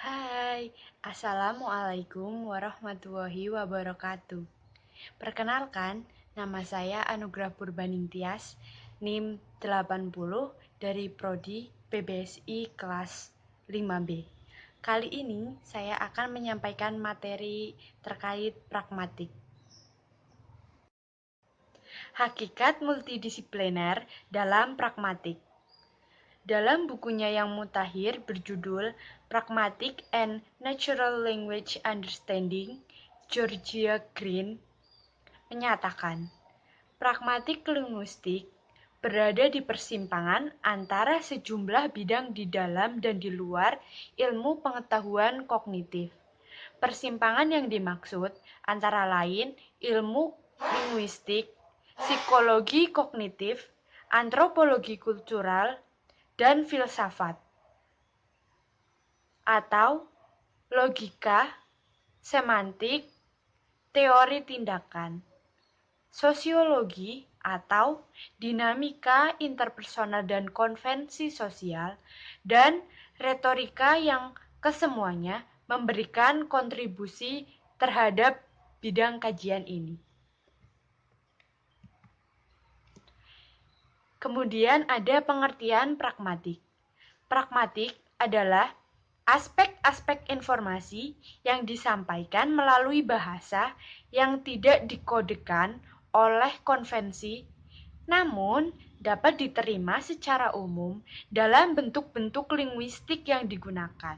Hai, Assalamualaikum warahmatullahi wabarakatuh. Perkenalkan, nama saya Anugrah Purbaningtyas, NIM 80 dari Prodi PBSI kelas 5B. Kali ini saya akan menyampaikan materi terkait pragmatik. Hakikat multidisipliner dalam pragmatik. Dalam bukunya yang mutakhir berjudul Pragmatic and Natural Language Understanding, Georgia Green menyatakan, pragmatik linguistik berada di persimpangan antara sejumlah bidang di dalam dan di luar ilmu pengetahuan kognitif. Persimpangan yang dimaksud antara lain ilmu linguistik, psikologi kognitif, antropologi kultural, dan filsafat, atau logika, semantik, teori tindakan, sosiologi atau dinamika interpersonal dan konvensi sosial, dan retorika yang kesemuanya memberikan kontribusi terhadap bidang kajian ini. Kemudian ada pengertian pragmatik. Pragmatik adalah aspek-aspek informasi yang disampaikan melalui bahasa yang tidak dikodekan oleh konvensi, namun dapat diterima secara umum dalam bentuk-bentuk linguistik yang digunakan,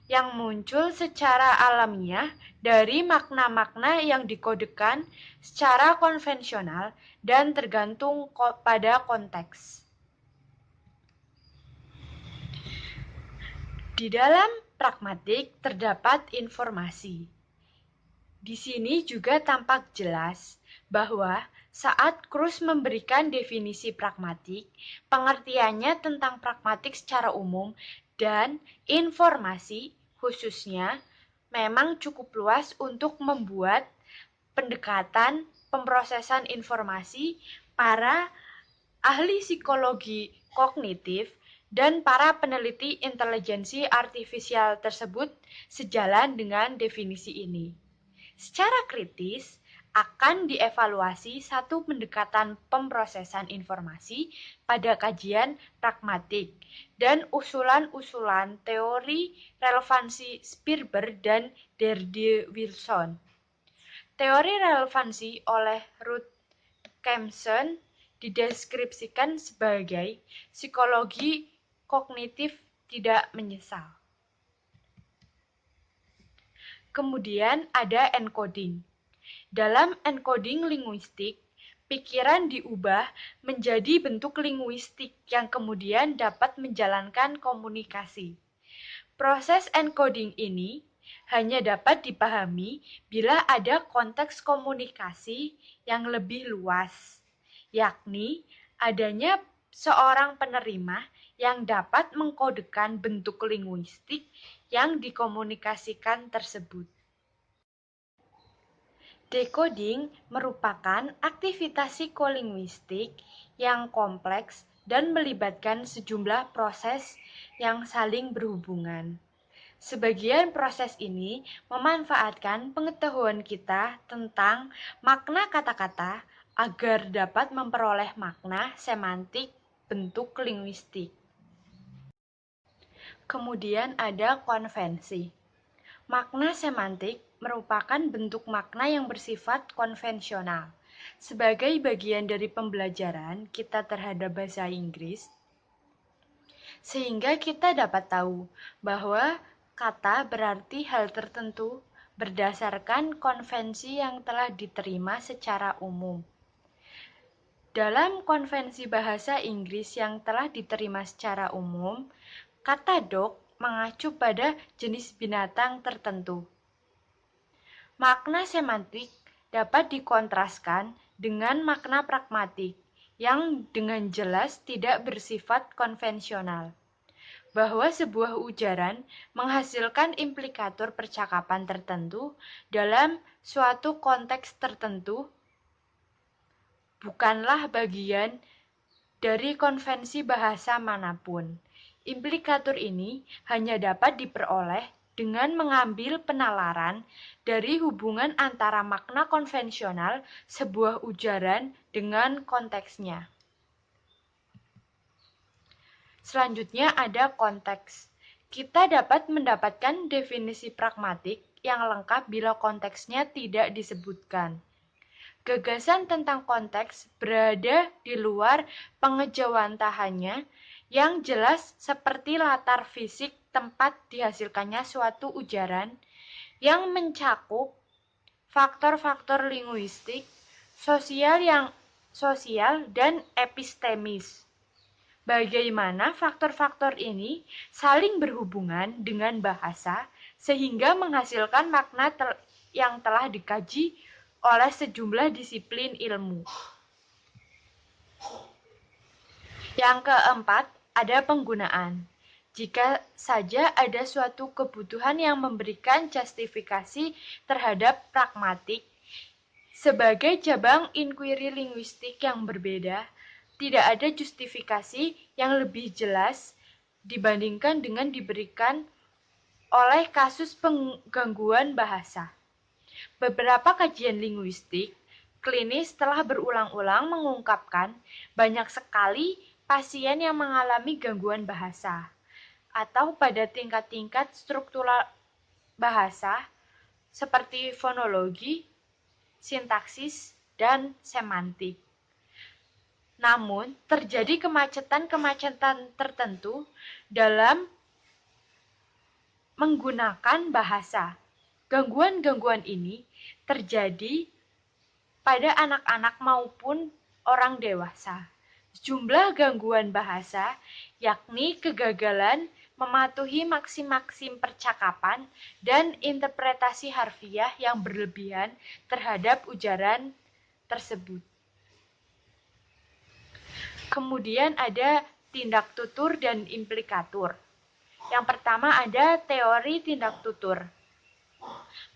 yang muncul secara alamiah dari makna-makna yang dikodekan secara konvensional dan tergantung pada konteks. Di dalam pragmatik terdapat informasi. Di sini juga tampak jelas bahwa saat Krus memberikan definisi pragmatik, pengertiannya tentang pragmatik secara umum dan informasi khususnya memang cukup luas untuk membuat pendekatan pemrosesan informasi para ahli psikologi kognitif dan para peneliti intelijensi artifisial tersebut sejalan dengan definisi ini. Secara kritis, akan dievaluasi satu pendekatan pemrosesan informasi pada kajian pragmatik dan usulan-usulan teori relevansi Sperber dan Derde-Wilson. Teori relevansi oleh Ruth Kempson dideskripsikan sebagai psikologi kognitif tidak menyesal. Kemudian ada encoding. Dalam encoding linguistik, pikiran diubah menjadi bentuk linguistik yang kemudian dapat menjalankan komunikasi. Proses encoding ini hanya dapat dipahami bila ada konteks komunikasi yang lebih luas, yakni adanya seorang penerima yang dapat mengkodekan bentuk linguistik yang dikomunikasikan tersebut. Decoding merupakan aktivitas psikolinguistik yang kompleks dan melibatkan sejumlah proses yang saling berhubungan. Sebagian proses ini memanfaatkan pengetahuan kita tentang makna kata-kata agar dapat memperoleh makna semantik bentuk linguistik. Kemudian ada konvensi. Makna semantik merupakan bentuk makna yang bersifat konvensional. Sebagai bagian dari pembelajaran kita terhadap bahasa Inggris, sehingga kita dapat tahu bahwa kata berarti hal tertentu berdasarkan konvensi yang telah diterima secara umum. Dalam konvensi bahasa Inggris yang telah diterima secara umum, kata dog mengacu pada jenis binatang tertentu. Makna semantik dapat dikontraskan dengan makna pragmatik yang dengan jelas tidak bersifat konvensional, bahwa sebuah ujaran menghasilkan implikator percakapan tertentu dalam suatu konteks tertentu bukanlah bagian dari konvensi bahasa manapun. Implikatur ini hanya dapat diperoleh dengan mengambil penalaran dari hubungan antara makna konvensional sebuah ujaran dengan konteksnya. Selanjutnya ada konteks. Kita dapat mendapatkan definisi pragmatik yang lengkap bila konteksnya tidak disebutkan. Gagasan tentang konteks berada di luar pengejawantahannya yang jelas seperti latar fisik tempat dihasilkannya suatu ujaran yang mencakup faktor-faktor linguistik, sosial dan epistemis. Bagaimana faktor-faktor ini saling berhubungan dengan bahasa sehingga menghasilkan makna yang telah dikaji oleh sejumlah disiplin ilmu. Yang keempat, ada penggunaan. Jika saja ada suatu kebutuhan yang memberikan justifikasi terhadap pragmatik, sebagai cabang inquiry linguistik yang berbeda, tidak ada justifikasi yang lebih jelas dibandingkan dengan diberikan oleh kasus penggangguan bahasa. Beberapa kajian linguistik klinis telah berulang-ulang mengungkapkan banyak sekali pasien yang mengalami gangguan bahasa atau pada tingkat-tingkat struktural bahasa seperti fonologi, sintaksis, dan semantik. Namun, terjadi kemacetan-kemacetan tertentu dalam menggunakan bahasa. Gangguan-gangguan ini terjadi pada anak-anak maupun orang dewasa. Jumlah gangguan bahasa, yakni kegagalan mematuhi maksim-maksim percakapan dan interpretasi harfiah yang berlebihan terhadap ujaran tersebut. Kemudian ada tindak tutur dan implikatur. Yang pertama ada teori tindak tutur.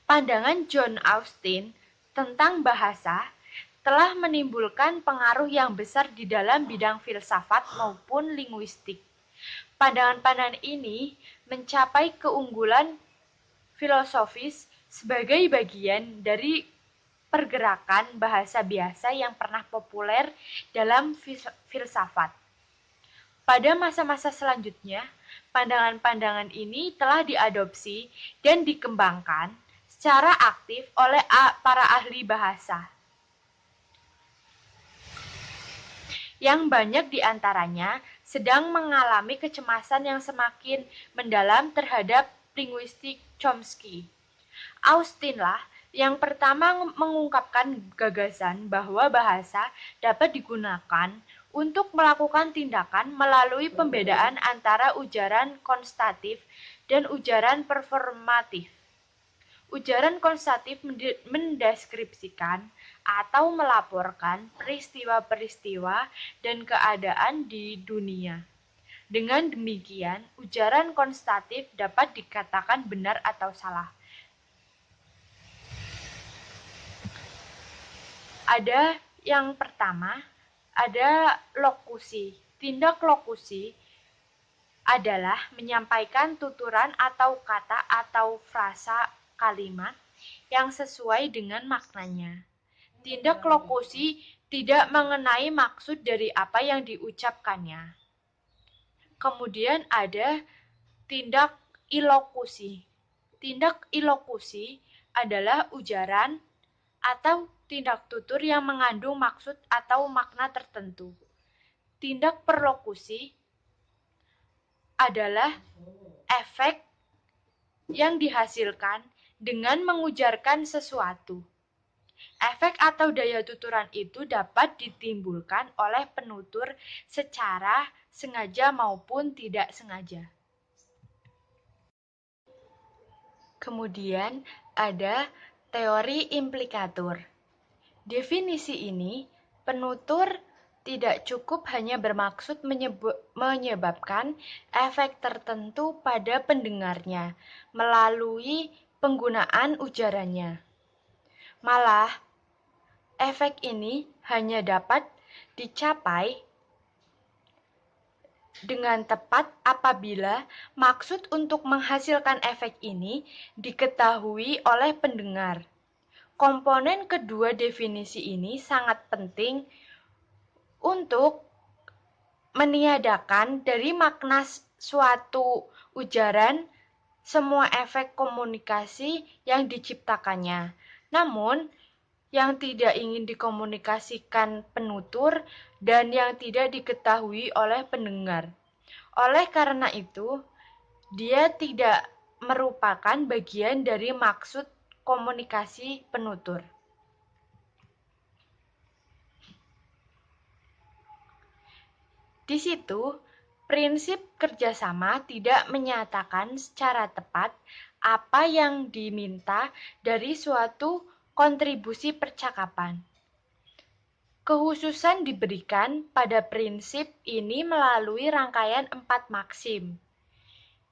Pandangan John Austin tentang bahasa telah menimbulkan pengaruh yang besar di dalam bidang filsafat maupun linguistik. Pandangan-pandangan ini mencapai keunggulan filosofis sebagai bagian dari pergerakan bahasa biasa yang pernah populer dalam filsafat. Pada masa-masa selanjutnya, pandangan-pandangan ini telah diadopsi dan dikembangkan secara aktif oleh para ahli bahasa. Yang banyak di antaranya sedang mengalami kecemasan yang semakin mendalam terhadap linguistik Chomsky. Austin-lah yang pertama mengungkapkan gagasan bahwa bahasa dapat digunakan untuk melakukan tindakan melalui pembedaan antara ujaran konstatif dan ujaran performatif. Ujaran konstatif mendeskripsikan atau melaporkan peristiwa-peristiwa dan keadaan di dunia. Dengan demikian, ujaran konstatif dapat dikatakan benar atau salah. Ada yang pertama, ada lokusi. Tindak lokusi adalah menyampaikan tuturan atau kata atau frasa kalimat yang sesuai dengan maknanya. Tindak lokusi tidak mengenai maksud dari apa yang diucapkannya. Kemudian ada tindak ilokusi. Tindak ilokusi adalah ujaran atau tindak tutur yang mengandung maksud atau makna tertentu. Tindak perlokusi adalah efek yang dihasilkan dengan mengujarkan sesuatu. Efek atau daya tuturan itu dapat ditimbulkan oleh penutur secara sengaja maupun tidak sengaja. Kemudian ada teori implikatur. Definisi ini, penutur tidak cukup hanya bermaksud menyebabkan efek tertentu pada pendengarnya melalui penggunaan ujarannya. Malah, efek ini hanya dapat dicapai dengan tepat apabila maksud untuk menghasilkan efek ini diketahui oleh pendengar. Komponen kedua definisi ini sangat penting untuk meniadakan dari makna suatu ujaran semua efek komunikasi yang diciptakannya. Namun, yang tidak ingin dikomunikasikan penutur dan yang tidak diketahui oleh pendengar. Oleh karena itu, dia tidak merupakan bagian dari maksud komunikasi penutur. Di situ, prinsip kerjasama tidak menyatakan secara tepat apa yang diminta dari suatu kontribusi percakapan. Khususan diberikan pada prinsip ini melalui rangkaian 4 maksim,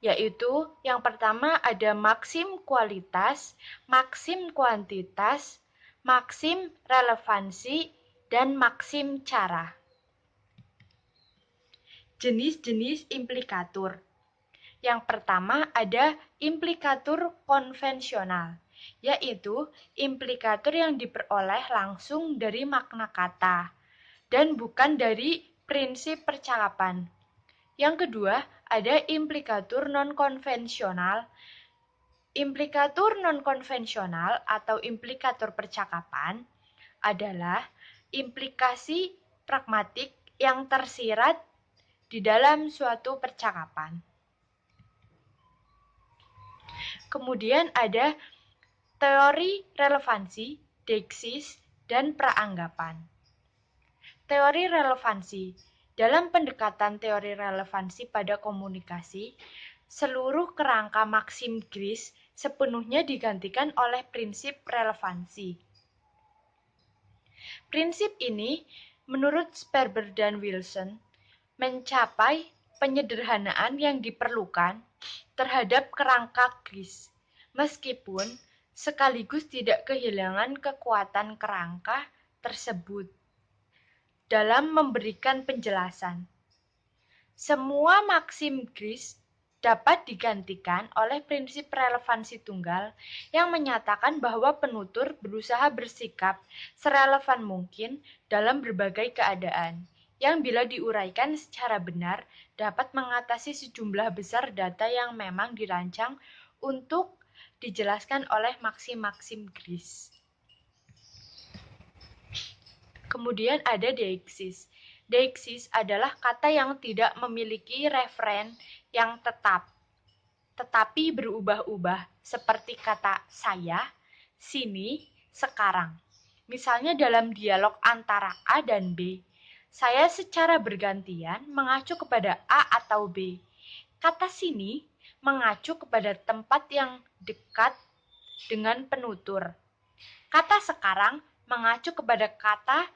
yaitu yang pertama ada maksim kualitas, maksim kuantitas, maksim relevansi, dan maksim cara. Jenis-jenis implikatur. Yang pertama ada implikatur konvensional, yaitu implikatur yang diperoleh langsung dari makna kata dan bukan dari prinsip percakapan. Yang kedua, ada implikatur non-konvensional. Implikatur non-konvensional atau implikatur percakapan adalah implikasi pragmatik yang tersirat di dalam suatu percakapan. Kemudian ada teori relevansi, deiksis, dan praanggapan. Teori relevansi. Dalam pendekatan teori relevansi pada komunikasi, seluruh kerangka maksim Gris sepenuhnya digantikan oleh prinsip relevansi. Prinsip ini, menurut Sperber dan Wilson, mencapai penyederhanaan yang diperlukan terhadap kerangka Gris, meskipun sekaligus tidak kehilangan kekuatan kerangka tersebut dalam memberikan penjelasan. Semua maksim Gris dapat digantikan oleh prinsip relevansi tunggal yang menyatakan bahwa penutur berusaha bersikap serelevan mungkin dalam berbagai keadaan, yang bila diuraikan secara benar dapat mengatasi sejumlah besar data yang memang dirancang untuk dijelaskan oleh maksim-maksim Gris. Kemudian ada deiksis. Deiksis adalah kata yang tidak memiliki referen yang tetap, tetapi berubah-ubah, seperti kata saya, sini, sekarang. Misalnya dalam dialog antara A dan B, saya secara bergantian mengacu kepada A atau B. Kata sini mengacu kepada tempat yang dekat dengan penutur. Kata sekarang mengacu kepada kata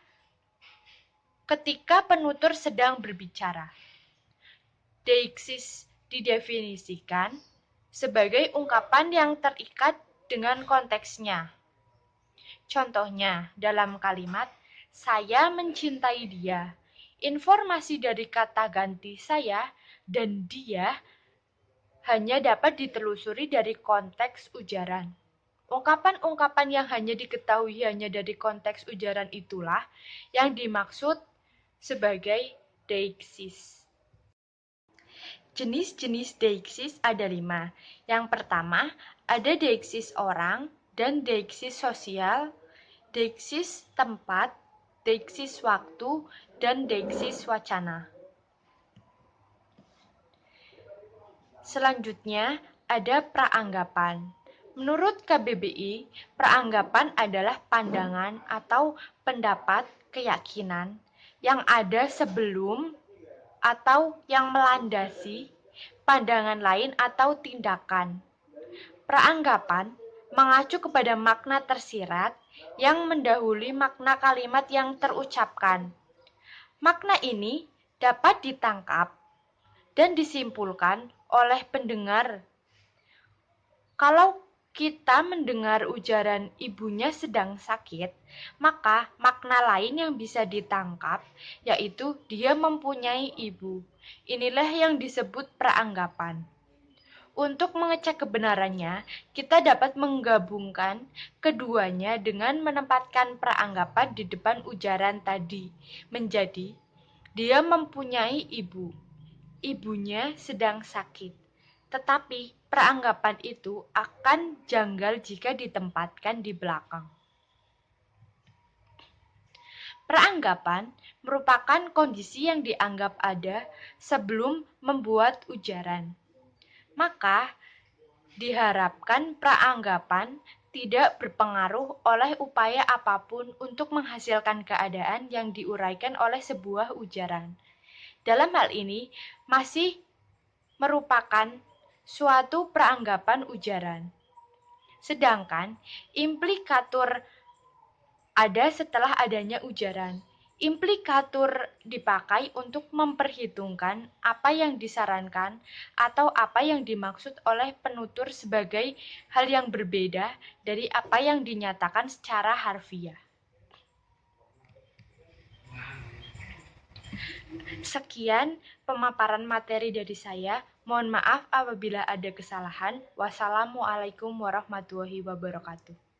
ketika penutur sedang berbicara. Deiksis didefinisikan sebagai ungkapan yang terikat dengan konteksnya. Contohnya, dalam kalimat, saya mencintai dia. Informasi dari kata ganti saya dan dia hanya dapat ditelusuri dari konteks ujaran. Ungkapan-ungkapan yang hanya diketahui hanya dari konteks ujaran itulah yang dimaksud sebagai deiksis. Jenis-jenis deiksis ada 5. Yang pertama, ada deiksis orang dan deiksis sosial, deiksis tempat, deiksis waktu, dan deiksis wacana. Selanjutnya, ada praanggapan. Menurut KBBI, praanggapan adalah pandangan atau pendapat keyakinan yang ada sebelum atau yang melandasi pandangan lain atau tindakan. Praanggapan mengacu kepada makna tersirat yang mendahului makna kalimat yang terucapkan. Makna ini dapat ditangkap dan disimpulkan oleh pendengar. Kalau kita mendengar ujaran ibunya sedang sakit, maka makna lain yang bisa ditangkap yaitu dia mempunyai ibu. Inilah yang disebut praanggapan. Untuk mengecek kebenarannya, kita dapat menggabungkan keduanya dengan menempatkan praanggapan di depan ujaran tadi, menjadi dia mempunyai ibu. Ibunya sedang sakit. Tetapi praanggapan itu akan janggal jika ditempatkan di belakang. Praanggapan merupakan kondisi yang dianggap ada sebelum membuat ujaran. Maka, diharapkan praanggapan tidak berpengaruh oleh upaya apapun untuk menghasilkan keadaan yang diuraikan oleh sebuah ujaran. Dalam hal ini, masih merupakan suatu praanggapan ujaran. Sedangkan implikatur ada setelah adanya ujaran. Implikatur dipakai untuk memperhitungkan apa yang disarankan atau apa yang dimaksud oleh penutur sebagai hal yang berbeda dari apa yang dinyatakan secara harfiah. Sekian pemaparan materi dari saya. Mohon maaf apabila ada kesalahan. Wassalamualaikum warahmatullahi wabarakatuh.